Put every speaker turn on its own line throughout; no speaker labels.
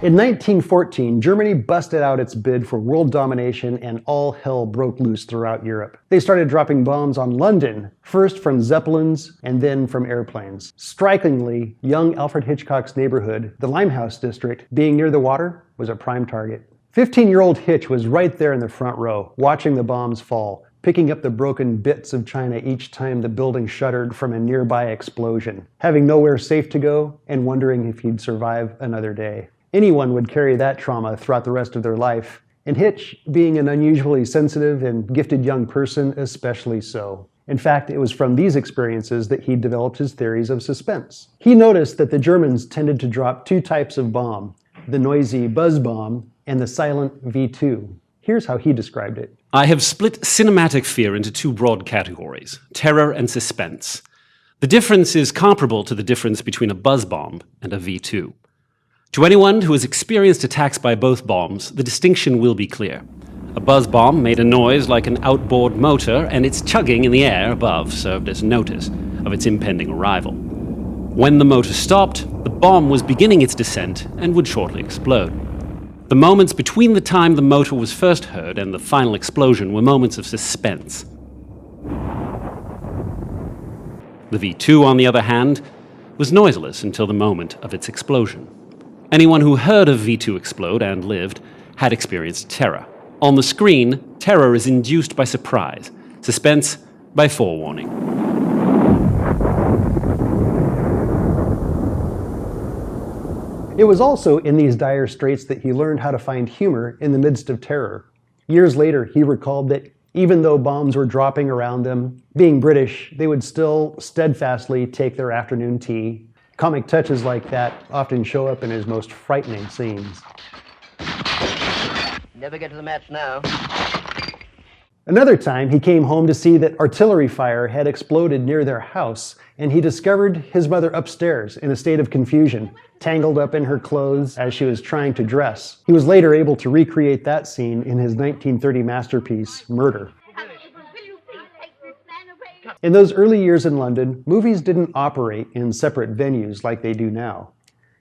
In 1914, Germany busted out its bid for world domination and all hell broke loose throughout Europe. They started dropping bombs on London, first from Zeppelins and then from airplanes. Strikingly, young Alfred Hitchcock's neighborhood, the Limehouse district, being near the water, was a prime target. 15-year-old Hitch was right there in the front row, watching the bombs fall, picking up the broken bits of china each time the building shuddered from a nearby explosion, having nowhere safe to go and wondering if he'd survive another day. Anyone would carry that trauma throughout the rest of their life, and Hitch, being an unusually sensitive and gifted young person, especially so. In fact, it was from these experiences that he developed his theories of suspense. He noticed that the Germans tended to drop two types of bomb, the noisy buzz bomb and the silent V2. Here's how he described it.
I have split cinematic fear into two broad categories, terror and suspense. The difference is comparable to the difference between a buzz bomb and a V2. To anyone who has experienced attacks by both bombs, the distinction will be clear. A buzz bomb made a noise like an outboard motor, and its chugging in the air above served as notice of its impending arrival. When the motor stopped, the bomb was beginning its descent and would shortly explode. The moments between the time the motor was first heard and the final explosion were moments of suspense. The V2, on the other hand, was noiseless until the moment of its explosion. Anyone who heard a V2 explode and lived had experienced terror. On the screen, terror is induced by surprise, suspense by forewarning.
It was also in these dire straits that he learned how to find humor in the midst of terror. Years later, he recalled that even though bombs were dropping around them, being British, they would still steadfastly take their afternoon tea. Comic touches like that often show up in his most frightening scenes.
Never get to the match now.
Another time, he came home to see that artillery fire had exploded near their house, and he discovered his mother upstairs in a state of confusion, tangled up in her clothes as she was trying to dress. He was later able to recreate that scene in his 1930 masterpiece, Murder. In those early years in London, movies didn't operate in separate venues like they do now.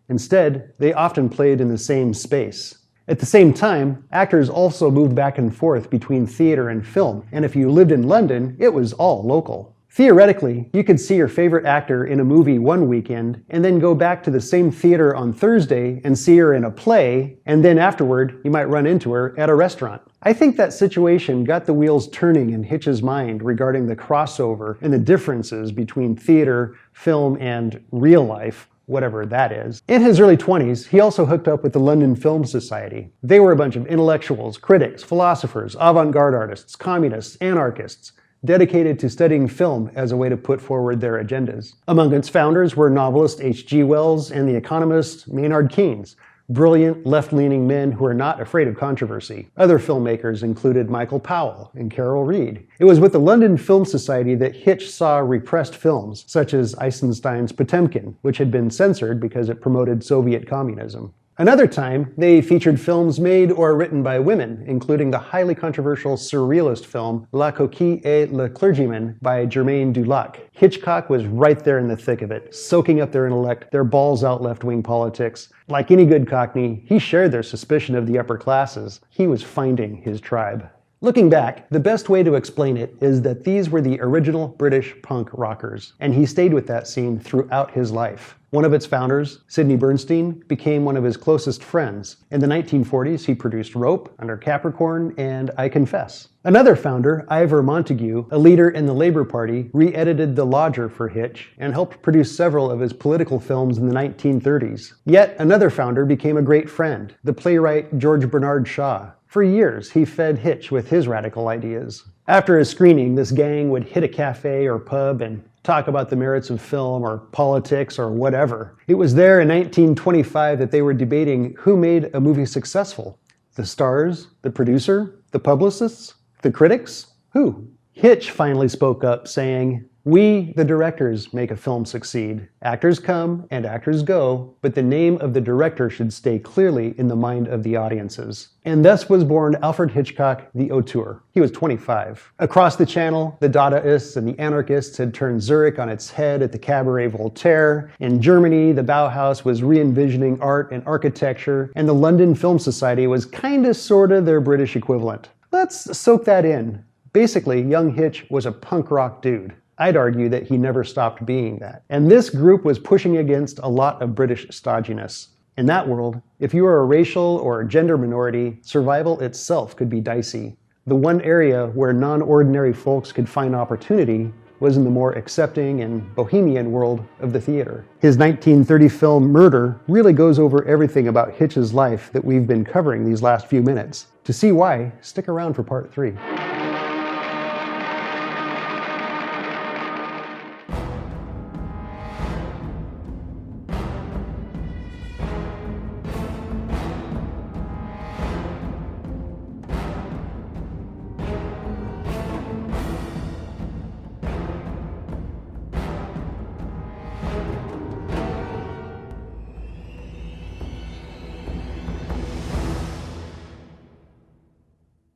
Instead, they often played in the same space. At the same time, actors also moved back and forth between theater and film, and if you lived in London, it was all local. Theoretically, you could see your favorite actor in a movie one weekend, and then go back to the same theater on Thursday and see her in a play, and then afterward, you might run into her at a restaurant. I think that situation got the wheels turning in Hitch's mind regarding the crossover and the differences between theater, film, and real life, whatever that is. In his early 20s, he also hooked up with the London Film Society. They were a bunch of intellectuals, critics, philosophers, avant-garde artists, communists, anarchists, dedicated to studying film as a way to put forward their agendas. Among its founders were novelist H.G. Wells and the economist Maynard Keynes, brilliant, left-leaning men who are not afraid of controversy. Other filmmakers included Michael Powell and Carol Reed. It was with the London Film Society that Hitch saw repressed films, such as Eisenstein's Potemkin, which had been censored because it promoted Soviet communism. Another time, they featured films made or written by women, including the highly controversial surrealist film La Coquille et le Clergyman by Germaine Dulac. Hitchcock was right there in the thick of it, soaking up their intellect, their balls-out left-wing politics. Like any good Cockney, he shared their suspicion of the upper classes. He was finding his tribe. Looking back, the best way to explain it is that these were the original British punk rockers, and he stayed with that scene throughout his life. One of its founders, Sidney Bernstein, became one of his closest friends. In the 1940s, he produced Rope, Under Capricorn, and I Confess. Another founder, Ivor Montagu, a leader in the Labour Party, re-edited The Lodger for Hitch and helped produce several of his political films in the 1930s. Yet another founder became a great friend, the playwright George Bernard Shaw. For years, he fed Hitch with his radical ideas. After a screening, this gang would hit a cafe or pub and talk about the merits of film or politics or whatever. It was there in 1925 that they were debating who made a movie successful. The stars, the producer, the publicists, the critics? Who? Hitch finally spoke up, saying, We, the directors, make a film succeed. Actors come and actors go, but the name of the director should stay clearly in the mind of the audiences. And thus was born Alfred Hitchcock, the auteur. He was 25. Across the channel, the Dadaists and the anarchists had turned Zurich on its head at the Cabaret Voltaire. In Germany, the Bauhaus was re-envisioning art and architecture, and the London Film Society was kinda sorta their British equivalent. Let's soak that in. Basically, young Hitch was a punk rock dude. I'd argue that he never stopped being that. And this group was pushing against a lot of British stodginess. In that world, if you were a racial or gender minority, survival itself could be dicey. The one area where non-ordinary folks could find opportunity was in the more accepting and bohemian world of the theater. His 1930 film Murder really goes over everything about Hitch's life that we've been covering these last few minutes. To see why, stick around for part 3.